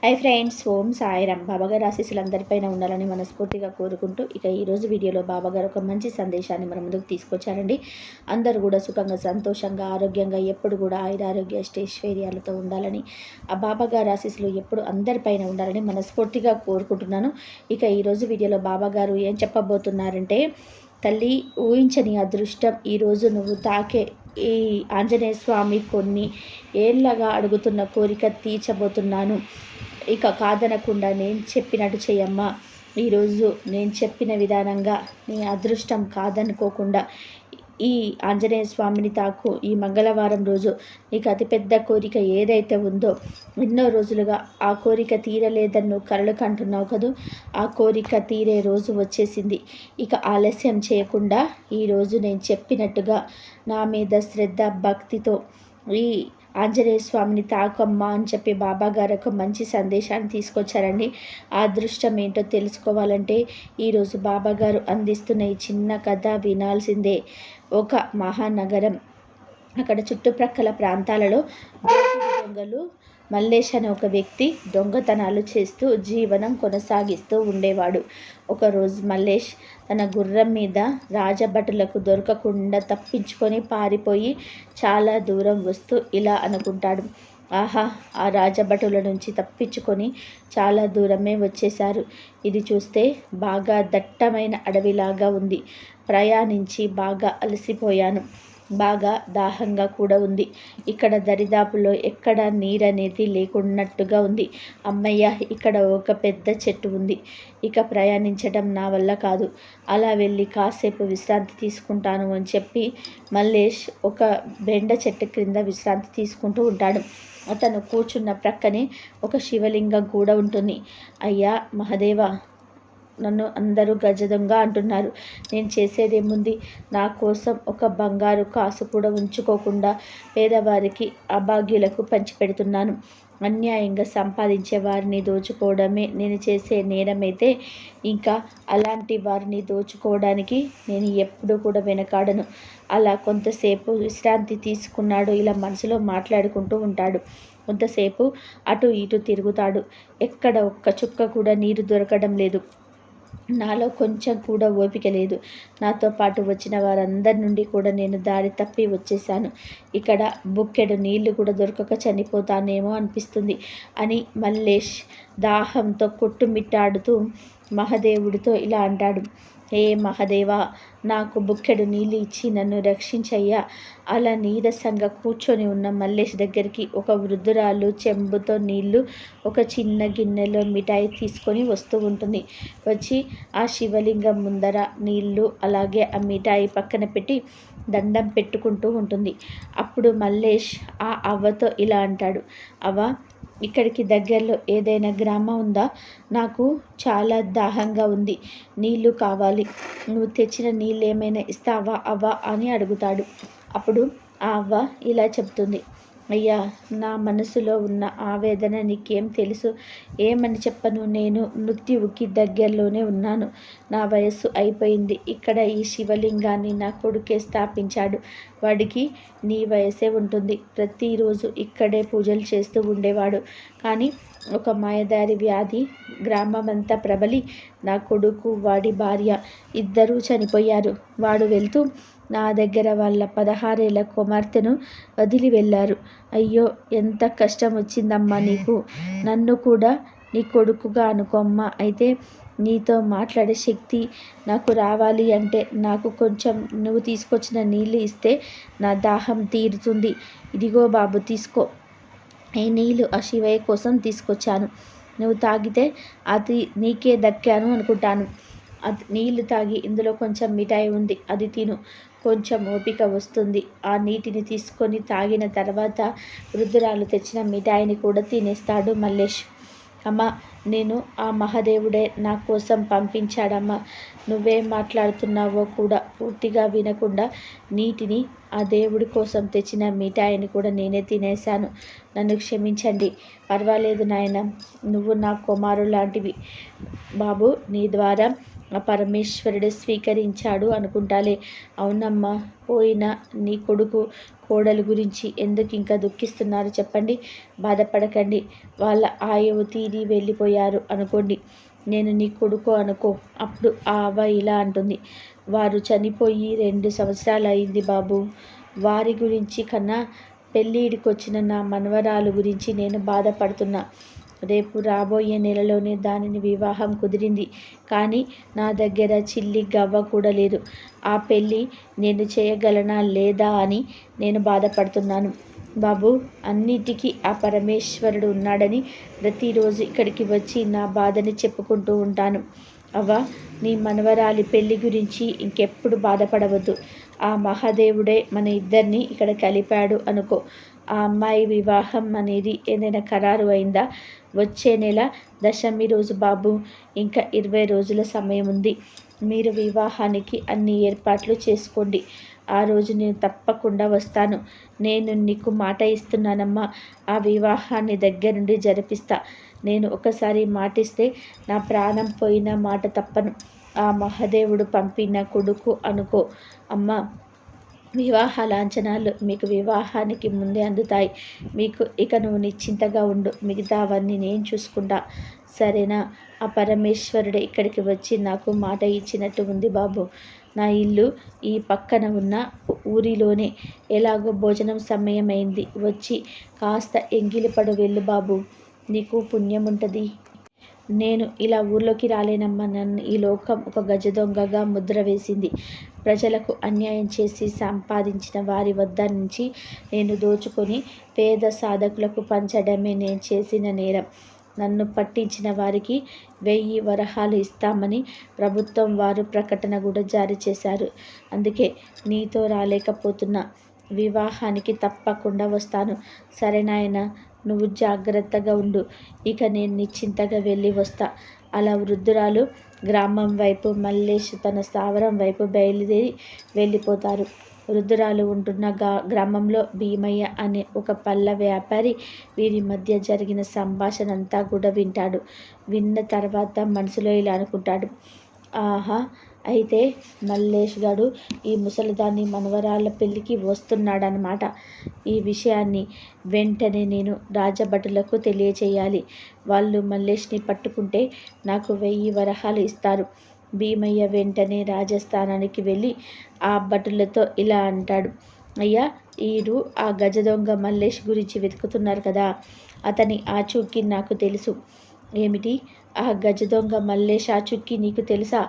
Hi friends, ఓం సాయిరామ్. బాబాగారు ఆశీస్సులు అందరిపైన ఉండాలని మనస్ఫూర్తిగా కోరుకుంటూ ఇక ఈరోజు వీడియోలో బాబాగారు ఒక మంచి సందేశాన్ని మన ముందుకు తీసుకొచ్చారండి. అందరూ కూడా సుఖంగా, సంతోషంగా, ఆరోగ్యంగా ఎప్పుడు కూడా ఆయురారోగ్య అష్టైశ్వర్యాలతో ఉండాలని, ఆ బాబాగారు ఆశీస్సులు ఎప్పుడు అందరిపైన ఉండాలని మనస్ఫూర్తిగా కోరుకుంటున్నాను. ఇక ఈరోజు వీడియోలో బాబాగారు ఏం చెప్పబోతున్నారంటే, తల్లి, ఊహించని అదృష్టం ఈరోజు నువ్వు తాకే ఈ ఆంజనేయ స్వామి కొన్ని ఏళ్ళగా అడుగుతున్న కోరిక తీర్చబోతున్నాను. ఇక కాదనకుండా నేను చెప్పినట్టు చెయ్యమ్మా. ఈరోజు నేను చెప్పిన విధానంగా నీ అదృష్టం కాదనుకోకుండా ఈ ఆంజనేయ స్వామిని తాకు. ఈ మంగళవారం రోజు నీకు అతిపెద్ద కోరిక ఏదైతే ఉందో, ఎన్నో రోజులుగా ఆ కోరిక తీరలేదని నువ్వు కలలు కంటున్నావు కదూ, ఆ కోరిక తీరే రోజు వచ్చేసింది. ఇక ఆలస్యం చేయకుండా ఈరోజు నేను చెప్పినట్టుగా నా మీద శ్రద్ధ భక్తితో ఈ ఆంజనేయ స్వామిని తాకమ్మా అని చెప్పి బాబాగారు ఒక మంచి సందేశాన్ని తీసుకొచ్చారండి. ఆ అదృష్టం ఏంటో తెలుసుకోవాలంటే ఈరోజు బాబాగారు అందిస్తున్న ఈ చిన్న కథ వినాల్సిందే. ఒక మహానగరం, అక్కడ చుట్టుప్రక్కల ప్రాంతాలలో దొంగలు మల్లేష్ అనే ఒక వ్యక్తి దొంగతనాలు చేస్తూ జీవనం కొనసాగిస్తూ ఉండేవాడు. ఒకరోజు మల్లేష్ తన గుర్రం మీద రాజభటులకు దొరకకుండా తప్పించుకొని పారిపోయి చాలా దూరం వస్తూ ఇలా అనుకుంటాడు, ఆహా, ఆ రాజభటుల నుంచి తప్పించుకొని చాలా దూరమే వచ్చేశారు. ఇది చూస్తే బాగా దట్టమైన అడవిలాగా ఉంది. ప్రయాణించి బాగా అలసిపోయాను. బాగా దాహంగా కూడా ఉంది. ఇక్కడ దరిదాపులో ఎక్కడ నీరనేది లేకున్నట్టుగా ఉంది. అమ్మయ్య, ఇక్కడ ఒక పెద్ద చెట్టు ఉంది. ఇక ప్రయాణించడం నా వల్ల కాదు. అలా వెళ్ళి కాసేపు విశ్రాంతి తీసుకుంటాను అని చెప్పి మల్లేష్ ఒక బెండ చెట్టు క్రింద విశ్రాంతి తీసుకుంటూ ఉంటాడు. అతను కూర్చున్న ప్రక్కనే ఒక శివలింగం కూడా ఉంటుంది. అయ్యా మహదేవ, నన్ను అందరూ గజదొంగ అంటున్నారు. నేను చేసేదేముంది? నా కోసం ఒక బంగారు కాసు కూడా ఉంచుకోకుండా పేదవారికి, అభాగ్యులకు పంచిపెడుతున్నాను. అన్యాయంగా సంపాదించే వారిని దోచుకోవడమే నేను చేసే నేరమైతే ఇంకా అలాంటి వారిని దోచుకోవడానికి నేను ఎప్పుడూ కూడా వెనకాడను. అలా కొంతసేపు విశ్రాంతి తీసుకున్నాడు. ఇలా మనసులో మాట్లాడుకుంటూ ఉంటాడు. కొంతసేపు అటు ఇటు తిరుగుతాడు. ఎక్కడ ఒక్క చుక్క కూడా నీరు దొరకడం లేదు. నాలో కొంచెం కూడా ఓపిక లేదు. నాతో పాటు వచ్చిన వారందరి నుండి కూడా నేను దారి తప్పి వచ్చేసాను. ఇక్కడ బుక్కెడు నీళ్లు కూడా దొరకక చనిపోతానేమో అనిపిస్తుంది అని మల్లేష్ దాహంతో కొట్టుమిట్టాడుతూ మహాదేవుడితో ఇలా అంటాడు, ఏ మహాదేవా, నాకు బుక్కెడు నీళ్ళు ఇచ్చి నన్ను రక్షించయ్యా. అలా నీరసంగా కూర్చొని ఉన్న మల్లేష్ దగ్గరికి ఒక వృద్ధురాలు చెంబుతో నీళ్లు, ఒక చిన్న గిన్నెలో మిఠాయి తీసుకొని వస్తూ ఉంటుంది. వచ్చి ఆ శివలింగం ముందర నీళ్లు అలాగే ఆ మిఠాయి పక్కన పెట్టి దండం పెట్టుకుంటూ ఉంటుంది. అప్పుడు మల్లేష్ ఆ అవ్వతో ఇలా అంటాడు, అవ్వ, ఇక్కడికి దగ్గరలో ఏదైనా గ్రామం ఉందా? నాకు చాలా దాహంగా ఉంది. నీళ్లు కావాలి. నువ్వు తెచ్చిన నీళ్ళు ఏమైనా ఇస్తావా అవ్వ అని అడుగుతాడు. అప్పుడు ఆ అవ్వ ఇలా చెప్తుంది, అయ్యా, నా మనసులో ఉన్న ఆవేదన నీకేం తెలుసు? ఏమని చెప్పను? నేను మృత్యువుకి దగ్గరలోనే ఉన్నాను. నా వయస్సు అయిపోయింది. ఇక్కడ ఈ శివలింగాన్ని నా కొడుకే స్థాపించాడు. వాడికి నీ వయసే ఉంటుంది. ప్రతిరోజు ఇక్కడే పూజలు చేస్తూ ఉండేవాడు. కానీ ఒక మాయదారి వ్యాధి గ్రామమంతా ప్రబలి నా కొడుకు, వాడి భార్య ఇద్దరూ చనిపోయారు. వాడు వెళ్తూ నా దగ్గర వాళ్ళ 16 ఏళ్ల కుమార్తెను వదిలి వెళ్ళారు. అయ్యో, ఎంత కష్టం వచ్చిందమ్మా నీకు. నన్ను కూడా నీ కొడుకుగా అనుకోమ్మా. అయితే నీతో మాట్లాడే శక్తి నాకు రావాలి అంటే నాకు కొంచెం నువ్వు తీసుకొచ్చిన నీళ్ళు ఇస్తే నా దాహం తీరుతుంది. ఇదిగో బాబు, తీసుకో. ఈ నీళ్ళు ఆ శివయ్య కోసం తీసుకొచ్చాను. నువ్వు తాగితే అది నీకే దక్కాను అనుకుంటాను. అది నీళ్లు తాగి ఇందులో కొంచెం మిఠాయి ఉంది, అది తిను. కొంచెం ఓపిక వస్తుంది. ఆ నీటిని తీసుకొని తాగిన తర్వాత వృద్ధురాలు తెచ్చిన మిఠాయిని కూడా తినేస్తాడు మల్లేష్. అమ్మ, నేను ఆ మహాదేవుడే నా కోసం పంపించాడమ్మా. నువ్వేం మాట్లాడుతున్నావో కూడా పూర్తిగా వినకుండా నీటిని, ఆ దేవుడి కోసం తెచ్చిన మిఠాయిని కూడా నేనే తినేశాను. నన్ను క్షమించండి. పర్వాలేదు నాయన, నువ్వు నా కుమారు లాంటివి. బాబు, నీ ద్వారా ఆ పరమేశ్వరుడే స్వీకరించాడు అనుకుంటాలే. అవునమ్మా, పోయిన నీ కొడుకు కోడలు గురించి ఎందుకు ఇంకా దుఃఖిస్తున్నారు చెప్పండి. బాధపడకండి, వాళ్ళ ఆయువు తీరి వెళ్ళిపోయారు అనుకోండి. నేను నీ కొడుకు అనుకో. అప్పుడు ఆ అవ్వ ఇలా అంటుంది, వారు చనిపోయి 2 సంవత్సరాలు అయింది బాబు. వారి గురించి కన్నా పెళ్ళిడికొచ్చిన నా మనవరాలు గురించి నేను బాధపడుతున్నా. రేపు రాబోయే నెలలోనే దానిని వివాహం కుదిరింది. కానీ నా దగ్గర చిల్లి గవ్వ కూడా లేదు. ఆ పెళ్ళి నేను చేయగలనా లేదా అని నేను బాధపడుతున్నాను బాబు. అన్నిటికీ ఆ పరమేశ్వరుడు ఉన్నాడని ప్రతిరోజు ఇక్కడికి వచ్చి నా బాధని చెప్పుకుంటూ ఉంటాను. అవ్వ, నీ మనవరాలి పెళ్లి గురించి ఇంకెప్పుడు బాధపడవద్దు. ఆ మహాదేవుడే మన ఇద్దరిని ఇక్కడ కలిపాడు అనుకో. ఆ అమ్మాయి వివాహం అనేది ఏదైనా ఖరారు అయిందా? వచ్చే నెల దశమి రోజు బాబు. ఇంకా 20 రోజుల సమయం ఉంది. మీరు వివాహానికి అన్ని ఏర్పాట్లు చేసుకోండి. ఆ రోజు నేను తప్పకుండా వస్తాను. నేను నీకు మాట ఇస్తున్నానమ్మా. ఆ వివాహాన్ని దగ్గరుండి జరిపిస్తా. నేను ఒకసారి మాటిస్తే నా ప్రాణం పోయిన మాట తప్పను. ఆ మహాదేవుడు పంపిన కొడుకు అనుకో అమ్మా. వివాహ లాంఛనాలు మీకు వివాహానికి ముందే అందుతాయి. మీకు ఇక నువ్వు నిశ్చింతగా ఉండు. మిగతావన్నీ నేను చూసుకుంటా, సరేనా? ఆ పరమేశ్వరుడు ఇక్కడికి వచ్చి నాకు మాట ఇచ్చినట్టు ఉంది బాబు. నా ఇల్లు ఈ పక్కన ఉన్న ఊరిలోనే. ఎలాగో భోజనం సమయం అయింది. వచ్చి కాస్త ఎంగిలిపడు వెళ్ళు బాబు. నీకు పుణ్యం ఉంటుంది. నేను ఇలా ఊర్లోకి రాలేనమ్మా. నన్ను ఈ లోకం ఒక గజ దొంగగా ముద్ర వేసింది. ప్రజలకు అన్యాయం చేసి సంపాదించిన వారి వద్ద నుంచి నేను దోచుకొని పేద సాధకులకు పంచడమే నేను చేసిన నేరం. నన్ను పట్టించిన వారికి 1000 వరహాలు ఇస్తామని ప్రభుత్వం వారు ప్రకటన కూడా జారీ చేశారు. అందుకే నీతో రాలేకపోతున్నా. వివాహానికి తప్పకుండా వస్తాను. సరే నాయనా, నువ్వు జాగ్రత్తగా ఉండు. ఇక నేను నిశ్చింతగా వెళ్ళి వస్తా. అలా వృద్ధురాలు గ్రామం వైపు, మల్లేష్ తన స్థావరం వైపు బయలుదేరి వెళ్ళిపోతారు. వృద్ధురాలు ఉంటున్న గ్రామంలో భీమయ్య అనే ఒక పళ్ళ వ్యాపారి వీరి మధ్య జరిగిన సంభాషణ అంతా కూడా వింటాడు. విన్న తర్వాత మనసులో ఇలా అనుకుంటాడు, ఆహా, అయితే మల్లేష్ గాడు ఈ ముసలిదాన్ని మనవరాళ్ళ పెళ్ళికి వస్తున్నాడనమాట. ఈ విషయాన్ని వెంటనే నేను రాజభటులకు తెలియచేయాలి. వాళ్ళు మల్లేష్ని పట్టుకుంటే నాకు 1000 వరహాలు ఇస్తారు. భీమయ్య వెంటనే రాజస్థానానికి వెళ్ళి ఆ భటులతో ఇలా అంటాడు, అయ్యా, ఈడు ఆ గజ దొంగ మల్లేష్ గురించి వెతుకుతున్నారు కదా, అతని ఆచూకీ నాకు తెలుసు. ఏమిటి? ఆ గజ దొంగ మల్లేష్ ఆచూకీ నీకు తెలుసా?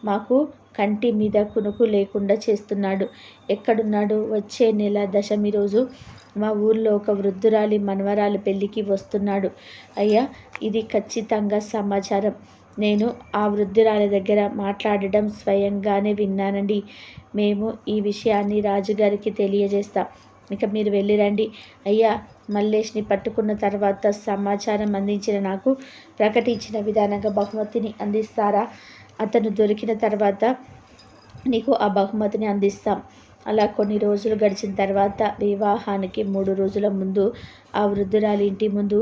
మాకు కంటి మీద కునుకు లేకుండా చేస్తున్నాడు. ఎక్కడున్నాడు? వచ్చే నెల దశమి రోజు మా ఊర్లో ఒక వృద్ధురాలి మనవరాలి పెళ్ళికి వస్తున్నాడు. అయ్యా, ఇది ఖచ్చితంగా సమాచారం. నేను ఆ వృద్ధురాలి దగ్గర మాట్లాడడం స్వయంగానే విన్నానండి. మేము ఈ విషయాన్ని రాజుగారికి తెలియజేస్తాం. ఇక మీరు వెళ్ళిరండి. అయ్యా, మల్లేష్ని పట్టుకున్న తర్వాత సమాచారం అందించిన నాకు ప్రకటించిన విధానంగా బహుమతిని అందిస్తారా? అతను దొరికిన తర్వాత నీకు ఆ బహుమతిని అందిస్తాం. అలా కొన్ని రోజులు గడిచిన తర్వాత వివాహానికి 3 రోజుల ముందు ఆ వృద్ధురాలి ఇంటి ముందు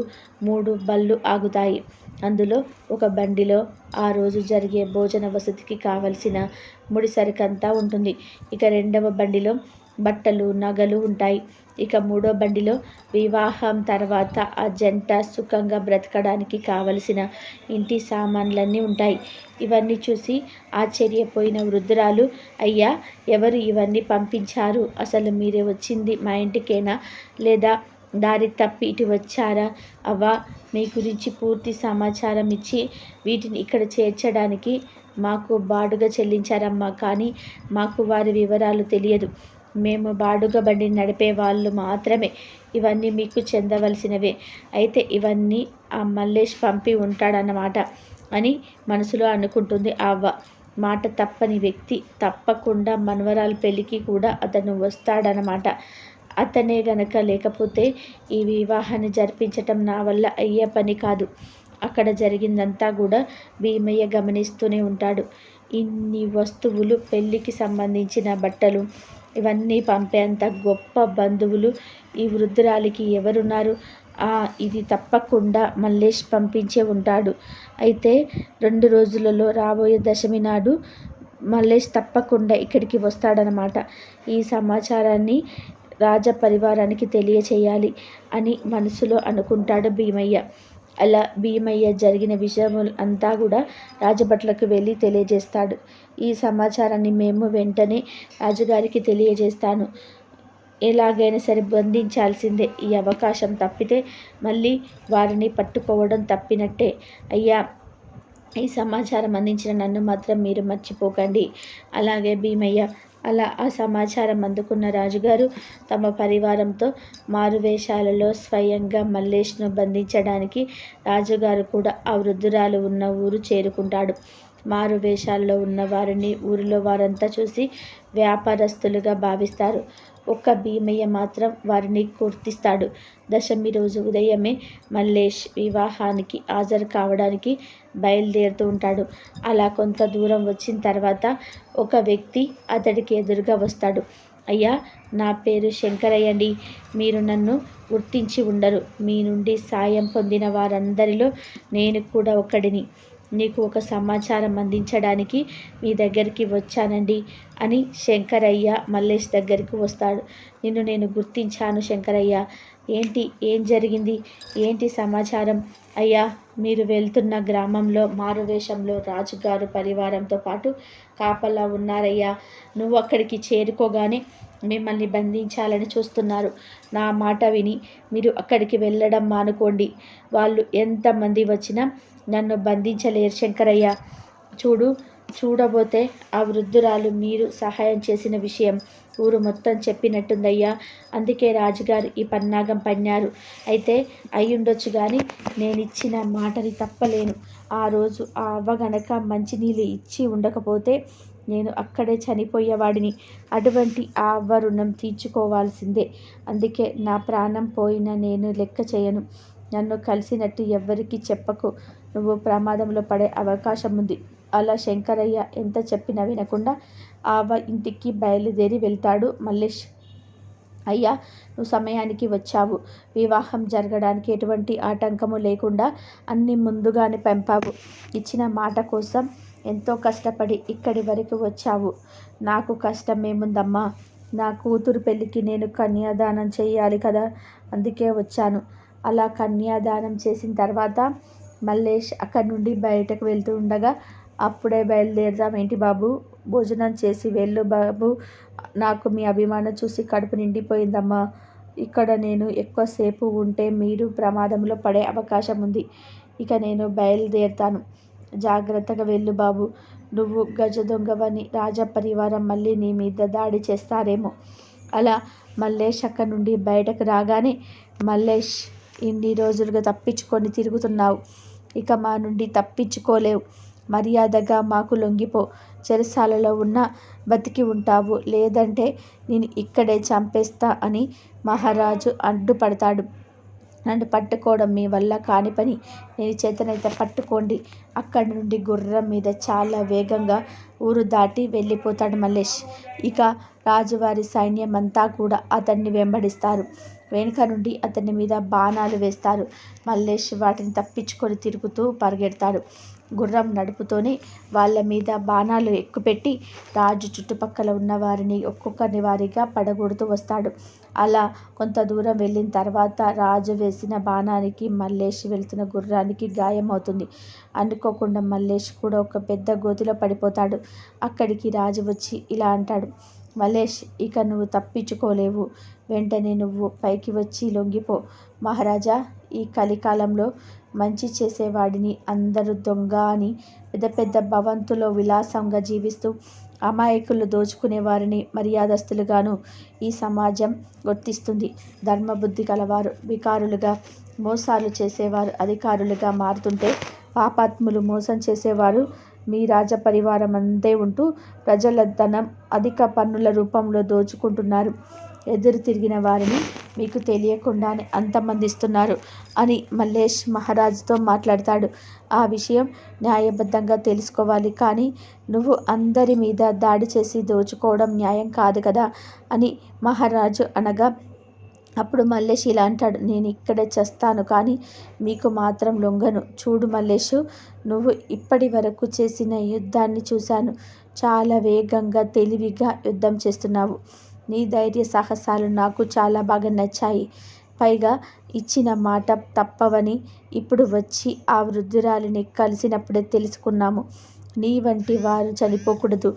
3 బళ్ళు ఆగుతాయి. అందులో ఒక బండిలో ఆ రోజు జరిగే భోజన వసతికి కావలసిన ముడి సరుకంతా ఉంటుంది. ఇక 2వ బండిలో బట్టలు, నగలు ఉంటాయి. ఇక 3వ బండిలో వివాహం తర్వాత ఆ జంట సుఖంగా బ్రతకడానికి కావలసిన ఇంటి సామాన్లన్నీ ఉంటాయి. ఇవన్నీ చూసి ఆశ్చర్యపోయిన వృద్ధురాలు, అయ్యా, ఎవరు ఇవన్నీ పంపించారు? అసలు మీరే వచ్చింది మా ఇంటికేనా, లేదా దారి తప్పి ఇటు వచ్చారా? అవ్వా, మీ గురించి పూర్తి సమాచారం ఇచ్చి వీటిని ఇక్కడ చేర్చడానికి మాకు బాడుగ చెల్లించారమ్మా. కానీ మాకు వారి వివరాలు తెలియదు. మేము బాడుగ బండిని నడిపే వాళ్ళు మాత్రమే. ఇవన్నీ మీకు చెందవలసినవే. అయితే ఇవన్నీ ఆ మల్లేష్ పంపి ఉంటాడన్నమాట అని మనసులో అనుకుంటుంది ఆ అవ్వ. మాట తప్పని వ్యక్తి. తప్పకుండా మనవరాల పెళ్ళికి కూడా అతను వస్తాడనమాట. అతనే గనక లేకపోతే ఈ వివాహాన్ని జరిపించటం నా వల్ల అయ్యే పని కాదు. అక్కడ జరిగిందంతా కూడా భీమయ్య గమనిస్తూనే ఉంటాడు. ఇన్ని వస్తువులు, పెళ్ళికి సంబంధించిన బట్టలు, ఇవన్నీ పంపేంత గొప్ప బంధువులు ఈ వృద్ధురాలికి ఎవరున్నారు? ఇది తప్పకుండా మల్లేష్ పంపించే ఉంటాడు. అయితే 2 రోజులలో రాబోయే దశమి నాడు మల్లేష్ తప్పకుండా ఇక్కడికి వస్తాడనమాట. ఈ సమాచారాన్ని రాజపరివారానికి తెలియచేయాలి అని మనసులో అనుకుంటాడు భీమయ్య. అలా భీమయ్య జరిగిన విషయములు అంతా కూడా రాజభట్లకు వెళ్ళి తెలియజేస్తాడు. ఈ సమాచారాన్ని మేము వెంటనే రాజుగారికి తెలియజేస్తాను. ఎలాగైనా సరే బంధించాల్సిందే. ఈ అవకాశం తప్పితే మళ్ళీ వారిని పట్టుకోవడం తప్పినట్టే. అయ్యా, ఈ సమాచారం అందించిన నన్ను మాత్రం మీరు మర్చిపోకండి. అలాగే భీమయ్య. అలా ఆ సమాచారం అందుకున్న రాజుగారు తమ పరివారంతో మారువేషాలలో స్వయంగా మల్లేష్ను బంధించడానికి రాజుగారు కూడా ఆ వృద్ధురాలు ఉన్న ఊరు చేరుకుంటాడు. మారు వేషాల్లో ఉన్న వారిని ఊరిలో వారంతా చూసి వ్యాపారస్తులుగా భావిస్తారు. ఒక్క భీమయ్య మాత్రం వారిని గుర్తిస్తాడు. దశమి రోజు ఉదయమే మల్లేష్ వివాహానికి హాజరు కావడానికి బయలుదేరుతూ ఉంటాడు. అలా కొంత దూరం వచ్చిన తర్వాత ఒక వ్యక్తి అతడికి ఎదురుగా వస్తాడు. అయ్యా, నా పేరు శంకరయ్య అండి. మీరు నన్ను గుర్తించి ఉండరు. మీ నుండి సాయం పొందిన వారందరిలో నేను కూడా ఒకడిని. నీకు ఒక సమాచారం అందించడానికి మీ దగ్గరికి వచ్చానండి అని శంకరయ్య మల్లేష్ దగ్గరికి వస్తాడు. నిన్ను నేను గుర్తించాను శంకరయ్య. ఏం జరిగింది? ఏంటి సమాచారం? అయ్యా, మీరు వెళ్తున్న గ్రామంలో మారువేషంలో రాజుగారు పరివారంతో పాటు కాపలా ఉన్నారయ్యా. నువ్వు అక్కడికి చేరుకోగానే మిమ్మల్ని బంధించాలని చూస్తున్నారు. నా మాట విని మీరు అక్కడికి వెళ్ళడం మానుకోండి. వాళ్ళు ఎంతమంది వచ్చినా నన్ను బంధించలేరు శంకరయ్య. చూడబోతే ఆ వృద్ధురాలు మీరు సహాయం చేసిన విషయం ఊరు మొత్తం చెప్పినట్టుందయ్యా. అందుకే రాజుగారు ఈ పన్నాగం పన్నారు. అయితే అయ్యుండొచ్చు కానీ నేనిచ్చిన మాటని తప్పలేను. ఆ రోజు ఆ అవ్వ గనక మంచినీళ్ళు ఇచ్చి ఉండకపోతే నేను అక్కడే చనిపోయేవాడిని. అటువంటి ఆ అవ్వ రుణం తీర్చుకోవాల్సిందే. అందుకే నా ప్రాణం పోయినా నేను లెక్క చేయను. నన్ను కలిసినట్టు ఎవ్వరికీ చెప్పకు. నువ్వు ప్రమాదంలో పడే అవకాశం ఉంది. అలా శంకరయ్య ఎంత చెప్పినా వినకుండా ఆ అవ్వ ఇంటికి బయలుదేరి వెళ్తాడు మల్లేష్. అయ్యా, నువ్వు సమయానికి వచ్చావు. వివాహం జరగడానికి ఎటువంటి ఆటంకము లేకుండా అన్ని ముందుగానే పంపావు. ఇచ్చిన మాట కోసం ఎంతో కష్టపడి ఇక్కడి వరకు వచ్చావు. నాకు కష్టమేముందమ్మా? నా కూతురు పెళ్ళికి నేను కన్యాదానం చేయాలి కదా, అందుకే వచ్చాను. అలా కన్యాదానం చేసిన తర్వాత మల్లేష్ అక్కడి నుండి బయటకు వెళ్తూ ఉండగా, అప్పుడే బయలుదేరదాం ఏంటి బాబు? భోజనం చేసి వెళ్ళు బాబు. నాకు మీ అభిమానం చూసి కడుపు నిండిపోయిందమ్మా. ఇక్కడ నేను ఎక్కువసేపు ఉంటే మీరు ప్రమాదంలో పడే అవకాశం ఉంది. ఇక నేను బయలుదేరుతాను. జాగ్రత్తగా వెళ్ళు బాబు. నువ్వు గజ దొంగవని రాజపరివారం మళ్ళీ నీ మీద దాడి చేస్తారేమో. అలా మల్లేష్ అక్కడి నుండి బయటకు రాగానే, మల్లేష్, ఇన్ని రోజులుగా తప్పించుకొని తిరుగుతున్నావు. ఇక మా నుండి తప్పించుకోలేవు. మర్యాదగా మాకు లొంగిపో. చెరసాలలో ఉన్న బతికి ఉంటావు, లేదంటే నేను ఇక్కడే చంపేస్తా అని మహారాజు అడ్డుపడతాడు. నన్ను పట్టుకోవడం మీ వల్ల కాని పని. నేను చేతనైతే పట్టుకోండి. అక్కడి నుండి గుర్రం మీద చాలా వేగంగా ఊరు దాటి వెళ్ళిపోతాడు మల్లేష్. ఇక రాజువారి సైన్యం అంతా కూడా అతన్ని వెంబడిస్తారు. వెనుక నుండి అతని మీద బాణాలు వేస్తారు. మల్లేష్ వాటిని తప్పించుకొని తిరుగుతూ పరిగెడతాడు. గుర్రం నడుపుతోనే వాళ్ళ మీద బాణాలు ఎక్కుపెట్టి రాజు చుట్టుపక్కల ఉన్న వారిని ఒక్కొక్కరిని వారిగా పడగొడుతూ వస్తాడు. అలా కొంత దూరం వెళ్ళిన తర్వాత రాజు వేసిన బాణానికి మల్లేష్ వెళ్తున్న గుర్రానికి గాయం అవుతుంది. అనుకోకుండా మల్లేష్ కూడా ఒక పెద్ద గోతిలో పడిపోతాడు. అక్కడికి రాజు వచ్చి ఇలా అంటాడు, మల్లేష్, ఇక నువ్వు తప్పించుకోలేవు. వెంటనే నువ్వు పైకి వచ్చి లొంగిపో. మహారాజా, ఈ కలికాలంలో మంచి చేసేవాడిని అందరూ దొంగ అని పెద్ద పెద్ద భవంతులో విలాసంగా జీవిస్తూ అమాయకులు దోచుకునే వారిని మర్యాదస్తులుగాను ఈ సమాజం గుర్తిస్తుంది. ధర్మబుద్ధి కలవారు వికారులుగా, మోసాలు చేసేవారు అధికారులుగా మారుతుంటే, పాపాత్ములు మోసం చేసేవారు మీ రాజపరివారం అందే ఉంటూ ప్రజల ధనం అధిక పన్నుల రూపంలో దోచుకుంటున్నారు. ఎదురు తిరిగిన వారిని మీకు తెలియకుండానే అంతమందిస్తున్నారు అని మల్లేష్ మహారాజుతో మాట్లాడతాడు. ఆ విషయం న్యాయబద్ధంగా తెలుసుకోవాలి, కానీ నువ్వు అందరి మీద దాడి చేసి దోచుకోవడం న్యాయం కాదు కదా అని మహారాజు అనగా, అప్పుడు మల్లేష్ ఇలా అంటాడు, నేను ఇక్కడే చస్తాను కానీ మీకు మాత్రం లొంగను. చూడు మల్లేషు, నువ్వు ఇప్పటి వరకు చేసిన యుద్ధాన్ని చూశాను. చాలా వేగంగా తెలివిగా యుద్ధం చేస్తున్నావు. నీ ధైర్య సాహసాలు నాకు చాలా బాగా నచ్చాయి. పైగా ఇచ్చిన మాట తప్పవని ఇప్పుడు వచ్చి ఆ వృద్ధురాలిని కలిసినప్పుడే తెలుసుకున్నాము. నీ వంటి వారు చనిపోకూడదు.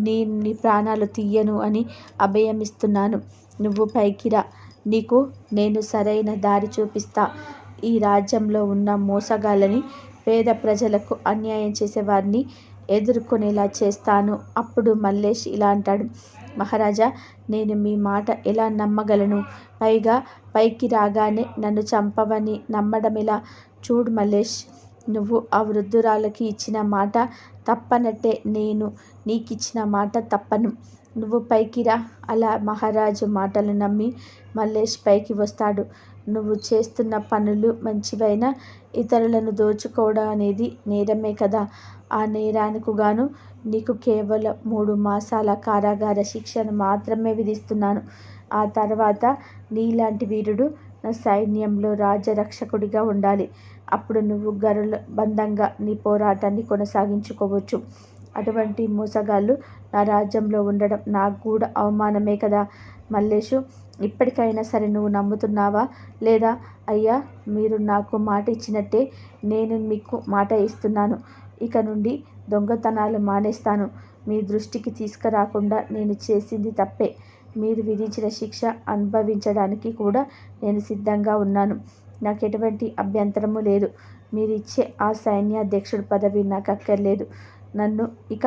నేను నీ ప్రాణాలు తీయను అని అభయమిస్తున్నాను. నువ్వు పైకి రా, నీకు నేను సరైన దారి చూపిస్తా. ఈ రాజ్యంలో ఉన్న మోసగాళ్ళని, పేద ప్రజలకు అన్యాయం చేసేవారిని ఎదుర్కొనేలా చేస్తాను. అప్పుడు మల్లేష్ ఇలా అంటాడు, మహారాజా, నేను మీ మాట ఎలా నమ్మగలను? పైగా పైకి రాగానే నన్ను చంపవని నమ్మడం ఎలా? చూడు మల్లేష్, నువ్వు ఆ వృద్ధురాలకి ఇచ్చిన మాట తప్పనట్టే నేను నీకిచ్చిన మాట తప్పను. నువ్వు పైకి రా. అలా మహారాజు మాటలు నమ్మి మల్లేష్ పైకి వస్తాడు. నువ్వు చేస్తున్న పనులు మంచివైనా ఇతరులను దోచుకోవడం అనేది నేరమే కదా. ఆ నేరానికి గాను నీకు కేవలం 3 మాసాల కారాగార శిక్షను మాత్రమే విధిస్తున్నాను. ఆ తర్వాత నీలాంటి వీరుడు నా సైన్యంలో రాజరక్షకుడిగా ఉండాలి. అప్పుడు నువ్వు గరుల బంధంగా నీ పోరాటాన్ని కొనసాగించుకోవచ్చు. అటువంటి మోసగాళ్ళు నా రాజ్యంలో ఉండడం నాకు కూడా అవమానమే కదా. మల్లేషు, ఇప్పటికైనా సరే నువ్వు నమ్ముతున్నావా లేదా? అయ్యా, మీరు నాకు మాట ఇచ్చినట్టే నేను మీకు మాట ఇస్తున్నాను. ఇక నుండి దొంగతనాలు మానేస్తాను. మీ దృష్టికి తీసుకురాకుండా నేను చేసింది తప్పే. మీరు విధించిన శిక్ష అనుభవించడానికి కూడా నేను సిద్ధంగా ఉన్నాను. నాకు ఎటువంటి అభ్యంతరము లేదు. మీరిచ్చే ఆ సైన్యాధ్యక్షుడి పదవి నాకు అక్కర్లేదు. నన్ను ఇక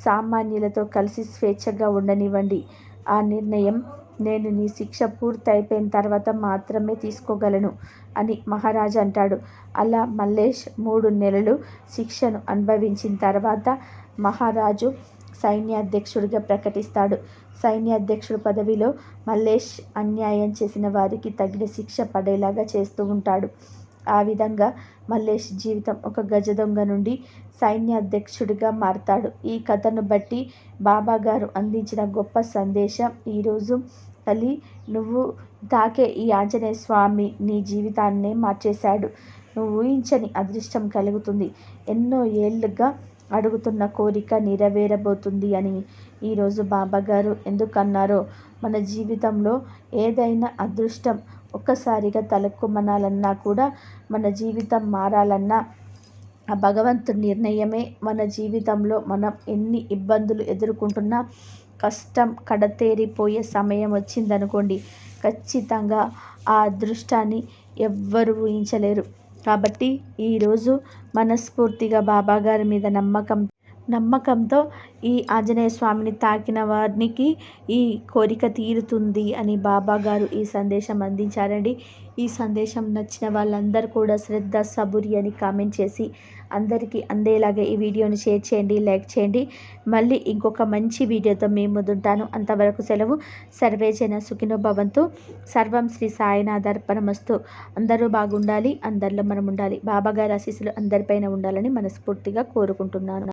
సామాన్యులతో కలిసి స్వేచ్ఛగా ఉండనివ్వండి. ఆ నిర్ణయం నేను నీ శిక్ష పూర్తయిపోయిన తర్వాత మాత్రమే తీసుకోగలను అని మహారాజు అంటాడు. అలా మల్లేష్ 3 నెలలు శిక్షను అనుభవించిన తర్వాత మహారాజు సైన్యాధ్యక్షుడిగా ప్రకటిస్తాడు. సైన్యాధ్యక్షుడి పదవిలో మల్లేష్ అన్యాయం చేసిన వారికి తగిన శిక్ష పడేలాగా చేస్తూ ఉంటాడు. ఆ విధంగా మల్లేష్ జీవితం ఒక గజదొంగ నుండి సైన్యాధ్యక్షుడిగా మారతాడు. ఈ కథను బట్టి బాబాగారు అందించిన గొప్ప సందేశం ఈరోజు, తల్లి, నువ్వు తాకే ఈ ఆంజనేయ స్వామి నీ జీవితాన్నే మార్చేశాడు. నువ్వు ఊహించని అదృష్టం కలుగుతుంది. ఎన్నో ఏళ్ళుగా అడుగుతున్న కోరిక నెరవేరబోతుంది అని ఈరోజు బాబాగారు ఎందుకన్నారో, మన జీవితంలో ఏదైనా అదృష్టం ఒక్కసారిగా తలెక్కుమనాలన్నా కూడా, మన జీవితం మారాలన్నా ఆ భగవంతుడి నిర్ణయమే. మన జీవితంలో మనం ఎన్ని ఇబ్బందులు ఎదుర్కొంటున్నా కష్టం కడతేరిపోయే సమయం వచ్చిందనుకోండి, ఖచ్చితంగా ఆ అదృష్టాన్ని ఎవ్వరు ఊహించలేరు. కాబట్టి ఈరోజు మనస్ఫూర్తిగా బాబాగారి మీద నమ్మకంతో ఈ ఆంజనేయ స్వామిని తాకిన వారికి ఈ కోరిక తీరుతుంది అని బాబాగారు ఈ సందేశం అందించారండి. ఈ సందేశం నచ్చిన వాళ్ళందరూ కూడా శ్రద్ధ సబూరి అని కామెంట్ చేసి అందరికీ అందేలాగా ఈ వీడియోని షేర్ చేయండి, లైక్ చేయండి. మళ్ళీ ఇంకొక మంచి వీడియోతో మీ ముందుంటాను. అంతవరకు సెలవు. సర్వే జన సుఖినో భవంతు. సర్వం శ్రీ సాయినాథార్పణమస్తు. అందరూ బాగుండాలి, అందరిలో మనం ఉండాలి. బాబాగారి ఆశీస్సులు అందరిపైన ఉండాలని మనస్ఫూర్తిగా కోరుకుంటున్నాను.